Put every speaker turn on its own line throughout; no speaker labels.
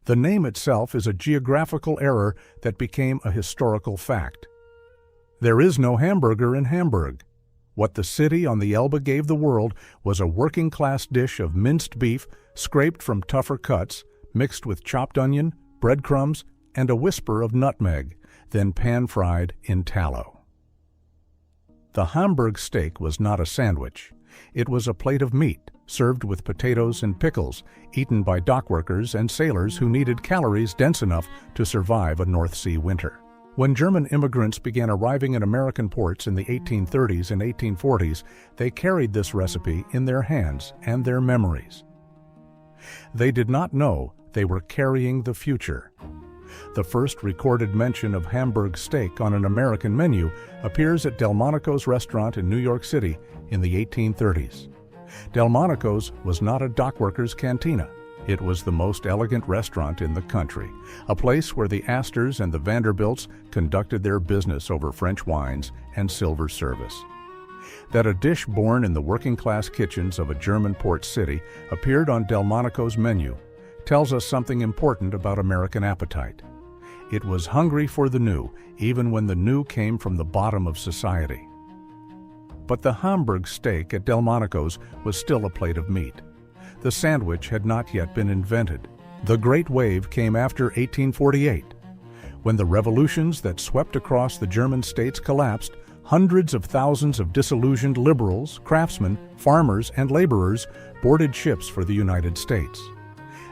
The name itself is a geographical error that became a historical fact. There is no hamburger in Hamburg. What the city on the Elbe gave the world was a working-class dish of minced beef scraped from tougher cuts, mixed with chopped onion, breadcrumbs, and a whisper of nutmeg, then pan-fried in tallow. The Hamburg steak was not a sandwich. It was a plate of meat, served with potatoes and pickles, eaten by dockworkers and sailors who needed calories dense enough to survive a North Sea winter. When German immigrants began arriving in American ports in the 1830s and 1840s, they carried this recipe in their hands and their memories. They did not know they were carrying the future. The first recorded mention of Hamburg steak on an American menu appears at Delmonico's restaurant in New York City in the 1830s. Delmonico's was not a dockworker's cantina. It was the most elegant restaurant in the country, a place where the Astors and the Vanderbilts conducted their business over French wines and silver service. That a dish born in the working-class kitchens of a German port city appeared on Delmonico's menu tells us something important about American appetite. It was hungry for the new, even when the new came from the bottom of society. But the Hamburg steak at Delmonico's was still a plate of meat. The sandwich had not yet been invented. The Great Wave came after 1848. When the revolutions that swept across the German states collapsed, hundreds of thousands of disillusioned liberals, craftsmen, farmers, and laborers boarded ships for the United States.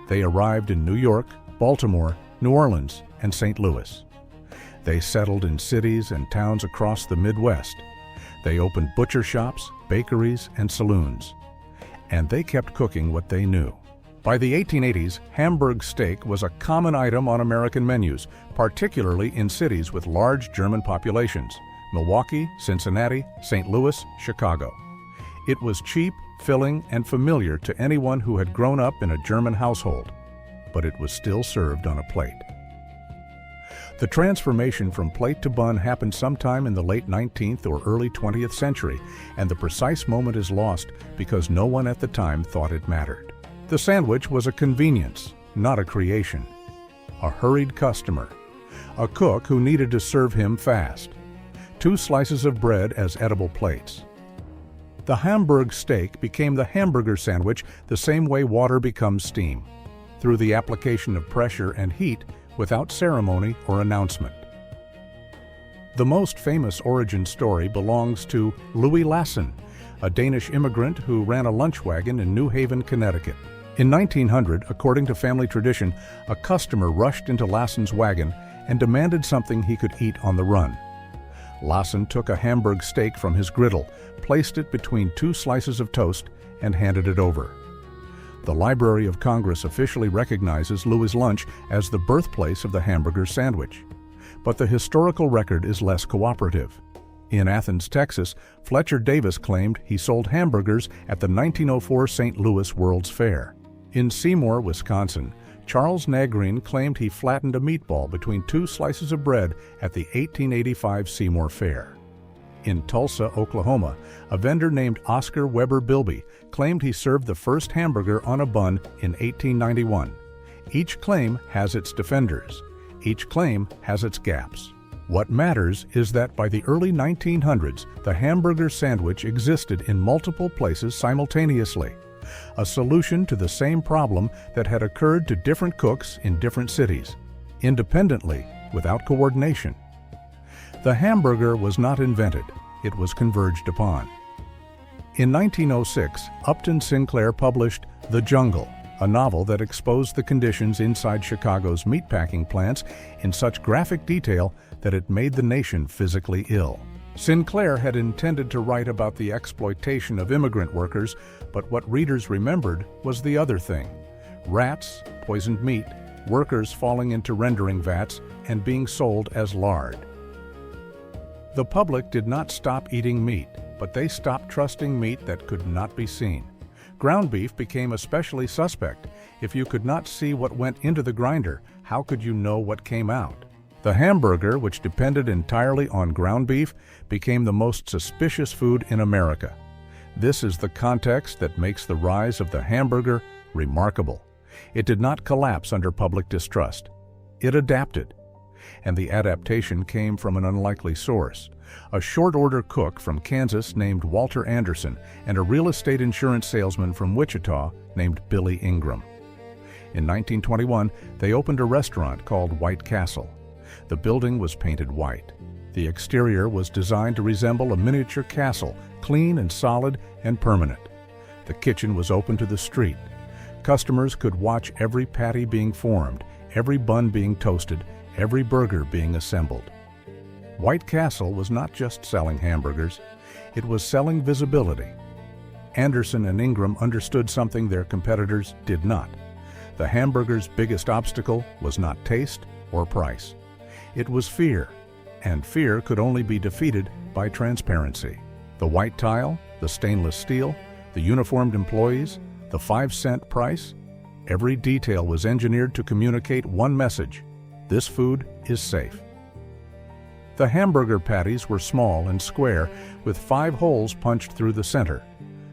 They arrived in New York, Baltimore, New Orleans, and St. Louis. They settled in cities and towns across the Midwest. They opened butcher shops, bakeries, and saloons. And they kept cooking what they knew. By the 1880s, Hamburg steak was a common item on American menus, particularly in cities with large German populations: Milwaukee, Cincinnati, St. Louis, Chicago. It was cheap, filling, and familiar to anyone who had grown up in a German household, but it was still served on a plate. The transformation from plate to bun happened sometime in the late 19th or early 20th century, and the precise moment is lost because no one at the time thought it mattered. The sandwich was a convenience, not a creation. A hurried customer. A cook who needed to serve him fast. 2 slices of bread as edible plates. The Hamburg steak became the hamburger sandwich the same way water becomes steam, through the application of pressure and heat without ceremony or announcement. The most famous origin story belongs to Louis Lassen, a Danish immigrant who ran a lunch wagon in New Haven, Connecticut. In 1900, according to family tradition, a customer rushed into Lassen's wagon and demanded something he could eat on the run. Lassen took a Hamburg steak from his griddle, placed it between 2 slices of toast, and handed it over. The Library of Congress officially recognizes Louis' lunch as the birthplace of the hamburger sandwich. But the historical record is less cooperative. In Athens, Texas, Fletcher Davis claimed he sold hamburgers at the 1904 St. Louis World's Fair. In Seymour, Wisconsin, Charles Nagreen claimed he flattened a meatball between 2 slices of bread at the 1885 Seymour Fair. In Tulsa, Oklahoma, a vendor named Oscar Weber Bilby claimed he served the first hamburger on a bun in 1891. Each claim has its defenders. Each claim has its gaps. What matters is that by the early 1900s, the hamburger sandwich existed in multiple places simultaneously, a solution to the same problem that had occurred to different cooks in different cities, independently, without coordination. The hamburger was not invented, it was converged upon. In 1906, Upton Sinclair published The Jungle, a novel that exposed the conditions inside Chicago's meatpacking plants in such graphic detail that it made the nation physically ill. Sinclair had intended to write about the exploitation of immigrant workers, but what readers remembered was the other thing: rats, poisoned meat, workers falling into rendering vats, and being sold as lard. The public did not stop eating meat, but they stopped trusting meat that could not be seen. Ground beef became especially suspect. If you could not see what went into the grinder, how could you know what came out? The hamburger, which depended entirely on ground beef, became the most suspicious food in America. This is the context that makes the rise of the hamburger remarkable. It did not collapse under public distrust. It adapted. And the adaptation came from an unlikely source: a short-order cook from Kansas named Walter Anderson and a real estate insurance salesman from Wichita named Billy Ingram. In 1921, they opened a restaurant called White Castle. The building was painted white. The exterior was designed to resemble a miniature castle, clean and solid and permanent. The kitchen was open to the street. Customers could watch every patty being formed, every bun being toasted, every burger being assembled. White Castle was not just selling hamburgers, it was selling visibility. Anderson and Ingram understood something their competitors did not. The hamburger's biggest obstacle was not taste or price. It was fear, and fear could only be defeated by transparency. The white tile, the stainless steel, the uniformed employees, the 5-cent price, every detail was engineered to communicate one message: this food is safe. The hamburger patties were small and square, with 5 holes punched through the center.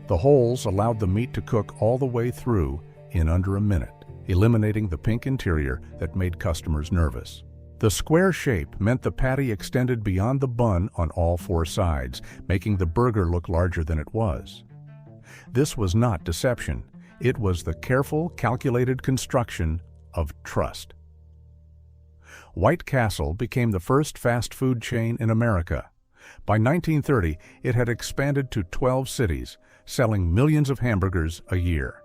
The holes allowed the meat to cook all the way through in under a minute, eliminating the pink interior that made customers nervous. The square shape meant the patty extended beyond the bun on all 4 sides, making the burger look larger than it was. This was not deception. It was the careful, calculated construction of trust. White Castle became the first fast food chain in America. By 1930, it had expanded to 12 cities, selling millions of hamburgers a year.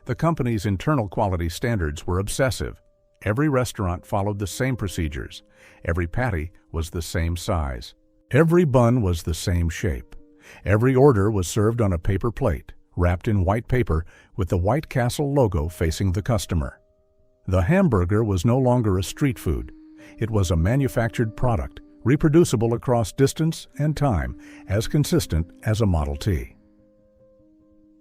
The company's internal quality standards were obsessive. Every restaurant followed the same procedures. Every patty was the same size. Every bun was the same shape. Every order was served on a paper plate, wrapped in white paper with the White Castle logo facing the customer. The hamburger was no longer a street food. It was a manufactured product, reproducible across distance and time, as consistent as a Model T.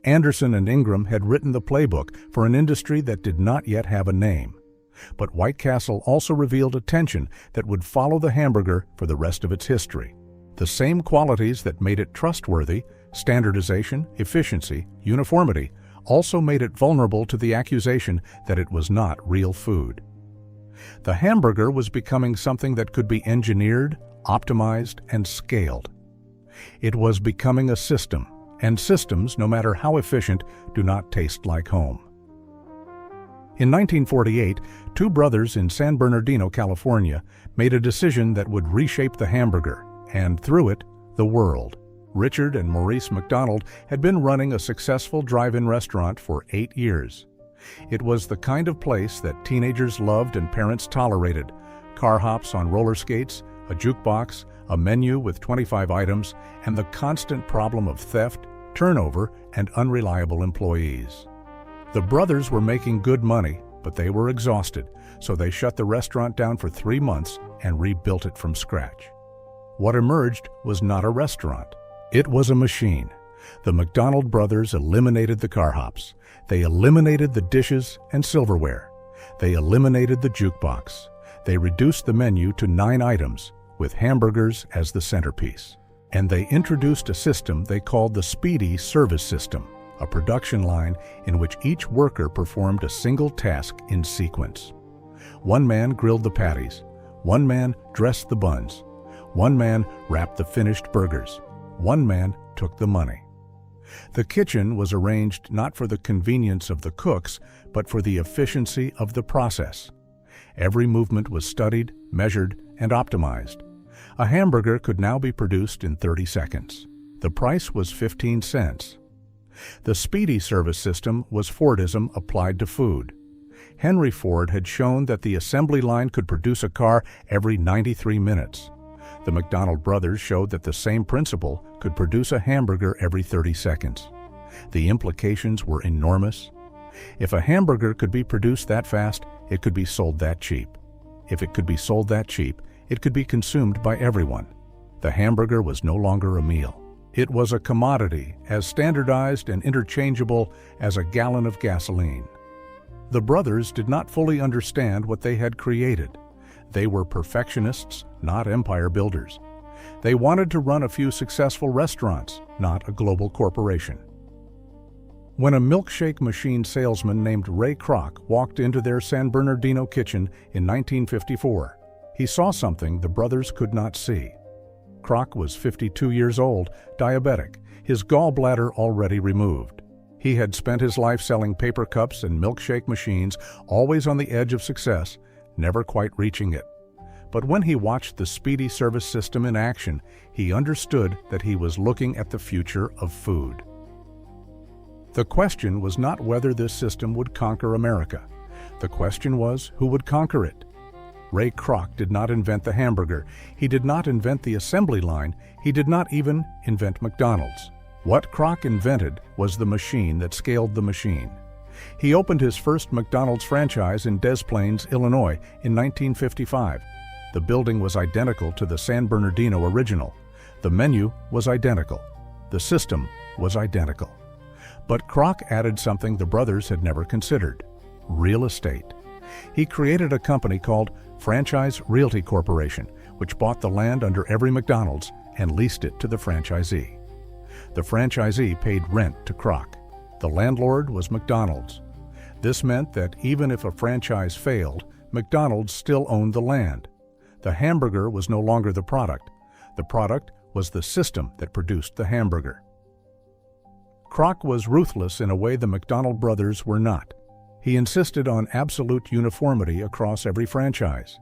Anderson and Ingram had written the playbook for an industry that did not yet have a name. But White Castle also revealed a tension that would follow the hamburger for the rest of its history. The same qualities that made it trustworthy, standardization, efficiency, uniformity, also made it vulnerable to the accusation that it was not real food. The hamburger was becoming something that could be engineered, optimized, and scaled. It was becoming a system, and systems, no matter how efficient, do not taste like home. In 1948, 2 brothers in San Bernardino, California, made a decision that would reshape the hamburger, and through it, the world. Richard and Maurice McDonald had been running a successful drive-in restaurant for 8 years. It was the kind of place that teenagers loved and parents tolerated: car hops on roller skates, a jukebox, a menu with 25 items, and the constant problem of theft, turnover, and unreliable employees. The brothers were making good money, but they were exhausted, so they shut the restaurant down for 3 months and rebuilt it from scratch. What emerged was not a restaurant. It was a machine. The McDonald brothers eliminated the car hops. They eliminated the dishes and silverware. They eliminated the jukebox. They reduced the menu to 9 items, with hamburgers as the centerpiece. And they introduced a system they called the Speedy Service System, a production line in which each worker performed a single task in sequence. One man grilled the patties. One man dressed the buns. One man wrapped the finished burgers. One man took the money. The kitchen was arranged not for the convenience of the cooks, but for the efficiency of the process. Every movement was studied, measured, and optimized. A hamburger could now be produced in 30 seconds. The price was 15 cents. The Speedy Service System was Fordism applied to food. Henry Ford had shown that the assembly line could produce a car every 93 minutes. The McDonald brothers showed that the same principle could produce a hamburger every 30 seconds. The implications were enormous. If a hamburger could be produced that fast, it could be sold that cheap. If it could be sold that cheap, it could be consumed by everyone. The hamburger was no longer a meal. It was a commodity, as standardized and interchangeable as a gallon of gasoline. The brothers did not fully understand what they had created. They were perfectionists, not empire builders. They wanted to run a few successful restaurants, not a global corporation. When a milkshake machine salesman named Ray Kroc walked into their San Bernardino kitchen in 1954, he saw something the brothers could not see. Kroc was 52 years old, diabetic, his gallbladder already removed. He had spent his life selling paper cups and milkshake machines, always on the edge of success, never quite reaching it. But when he watched the speedy service system in action, he understood that he was looking at the future of food. The question was not whether this system would conquer America. The question was who would conquer it. Ray Kroc did not invent the hamburger. He did not invent the assembly line. He did not even invent McDonald's. What Kroc invented was the machine that scaled the machine. He opened his first McDonald's franchise in Des Plaines, Illinois in 1955. The building was identical to the San Bernardino original. The menu was identical. The system was identical. But Kroc added something the brothers had never considered: real estate. He created a company called Franchise Realty Corporation, which bought the land under every McDonald's and leased it to the franchisee. The franchisee paid rent to Kroc. The landlord was McDonald's. This meant that even if a franchise failed, McDonald's still owned the land. The hamburger was no longer the product. The product was the system that produced the hamburger. Kroc was ruthless in a way the McDonald brothers were not. He insisted on absolute uniformity across every franchise.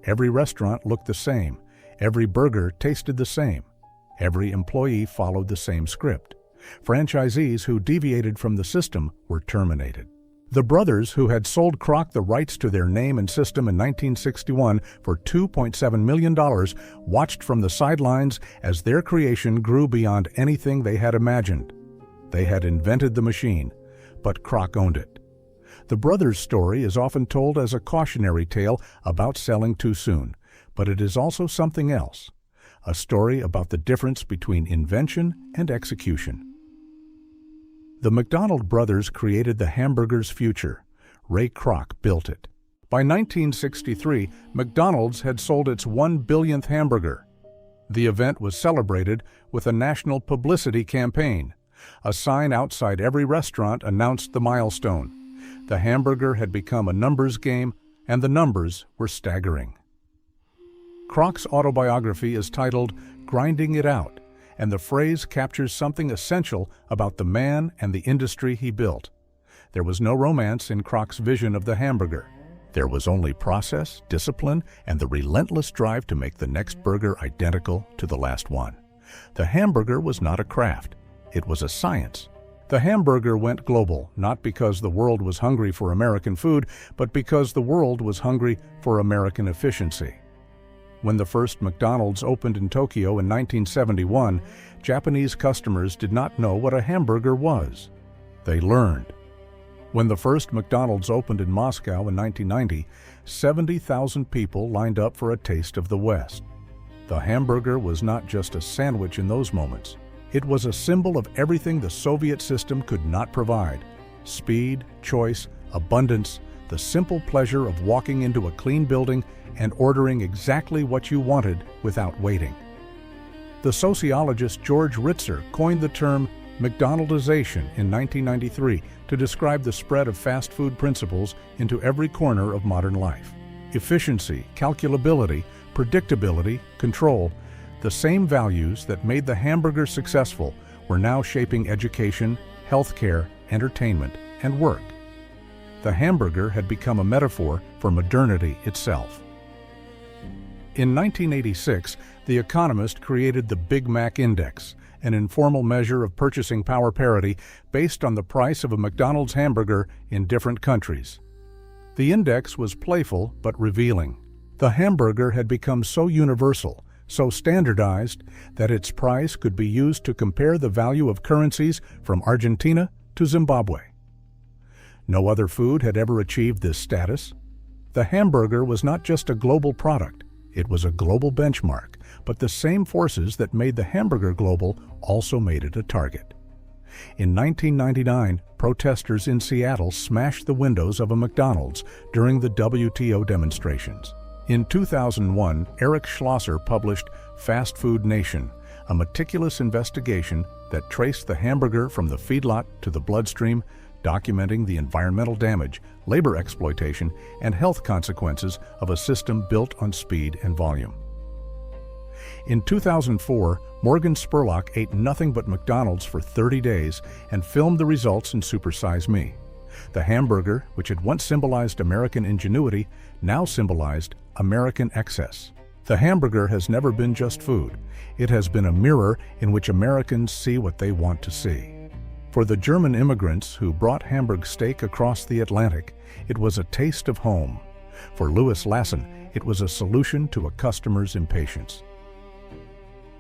Every restaurant looked the same. Every burger tasted the same. Every employee followed the same script. Franchisees who deviated from the system were terminated. The brothers, who had sold Kroc the rights to their name and system in 1961 for $2.7 million, watched from the sidelines as their creation grew beyond anything they had imagined. They had invented the machine, but Kroc owned it. The brothers' story is often told as a cautionary tale about selling too soon, but it is also something else, a story about the difference between invention and execution. The McDonald brothers created the hamburger's future. Ray Kroc built it. By 1963, McDonald's had sold its 1 billionth hamburger. The event was celebrated with a national publicity campaign. A sign outside every restaurant announced the milestone. The hamburger had become a numbers game, and the numbers were staggering. Kroc's autobiography is titled "Grinding It Out," and the phrase captures something essential about the man and the industry he built. There was no romance in Kroc's vision of the hamburger. There was only process, discipline, and the relentless drive to make the next burger identical to the last one. The hamburger was not a craft. It was a science. The hamburger went global, not because the world was hungry for American food, but because the world was hungry for American efficiency. When the first McDonald's opened in Tokyo in 1971, Japanese customers did not know what a hamburger was. They learned. When the first McDonald's opened in Moscow in 1990, 70,000 people lined up for a taste of the West. The hamburger was not just a sandwich in those moments. It was a symbol of everything the Soviet system could not provide: speed, choice, abundance, the simple pleasure of walking into a clean building and ordering exactly what you wanted without waiting. The sociologist George Ritzer coined the term McDonaldization in 1993 to describe the spread of fast food principles into every corner of modern life. Efficiency, calculability, predictability, control, the same values that made the hamburger successful were now shaping education, healthcare, entertainment, and work. The hamburger had become a metaphor for modernity itself. In 1986, The Economist created the Big Mac Index, an informal measure of purchasing power parity based on the price of a McDonald's hamburger in different countries. The index was playful but revealing. The hamburger had become so universal, so standardized, that its price could be used to compare the value of currencies from Argentina to Zimbabwe. No other food had ever achieved this status. The hamburger was not just a global product. It was a global benchmark, but the same forces that made the hamburger global also made it a target. In 1999, protesters in Seattle smashed the windows of a McDonald's during the WTO demonstrations. In 2001, Eric Schlosser published Fast Food Nation, a meticulous investigation that traced the hamburger from the feedlot to the bloodstream, documenting the environmental damage, labor exploitation, and health consequences of a system built on speed and volume. In 2004, Morgan Spurlock ate nothing but McDonald's for 30 days and filmed the results in Super Size Me. The hamburger, which had once symbolized American ingenuity, now symbolized American excess. The hamburger has never been just food. It has been a mirror in which Americans see what they want to see. For the German immigrants who brought Hamburg steak across the Atlantic, it was a taste of home. For Louis Lassen, it was a solution to a customer's impatience.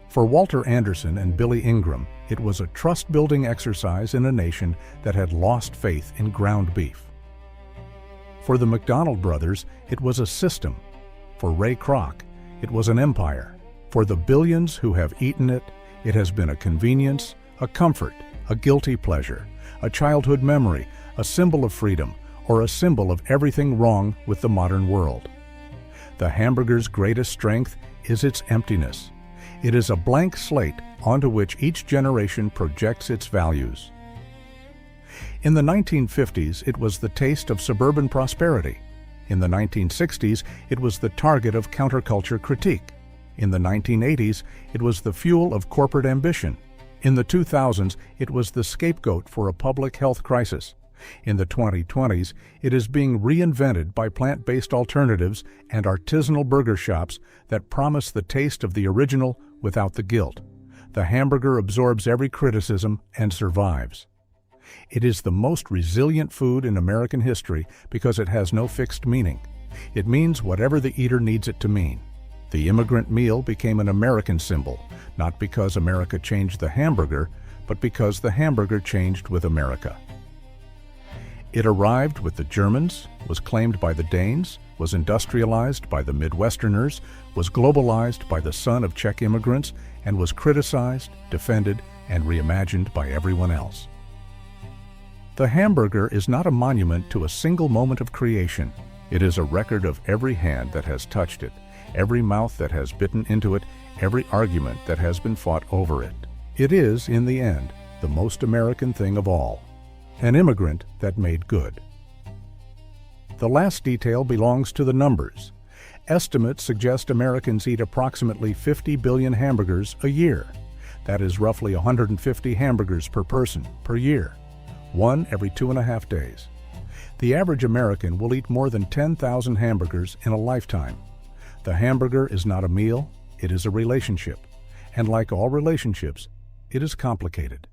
For Walter Anderson and Billy Ingram, it was a trust-building exercise in a nation that had lost faith in ground beef. For the McDonald brothers, it was a system. For Ray Kroc, it was an empire. For the billions who have eaten it, it has been a convenience, a comfort, a guilty pleasure, a childhood memory, a symbol of freedom, or a symbol of everything wrong with the modern world. The hamburger's greatest strength is its emptiness. It is a blank slate onto which each generation projects its values. In the 1950s, it was the taste of suburban prosperity. In the 1960s, it was the target of counterculture critique. In the 1980s, it was the fuel of corporate ambition. In the 2000s, it was the scapegoat for a public health crisis. In the 2020s, it is being reinvented by plant-based alternatives and artisanal burger shops that promise the taste of the original without the guilt. The hamburger absorbs every criticism and survives. It is the most resilient food in American history because it has no fixed meaning. It means whatever the eater needs it to mean. The immigrant meal became an American symbol, not because America changed the hamburger, but because the hamburger changed with America. It arrived with the Germans, was claimed by the Danes, was industrialized by the Midwesterners, was globalized by the son of Czech immigrants, and was criticized, defended, and reimagined by everyone else. The hamburger is not a monument to a single moment of creation. It is a record of every hand that has touched it, every mouth that has bitten into it, every argument that has been fought over it. It is, in the end, the most American thing of all. An immigrant that made good. The last detail belongs to the numbers. Estimates suggest Americans eat approximately 50 billion hamburgers a year. That is roughly 150 hamburgers per person per year, one every 2.5 days. The average American will eat more than 10,000 hamburgers in a lifetime. The hamburger is not a meal, it is a relationship. And like all relationships, it is complicated.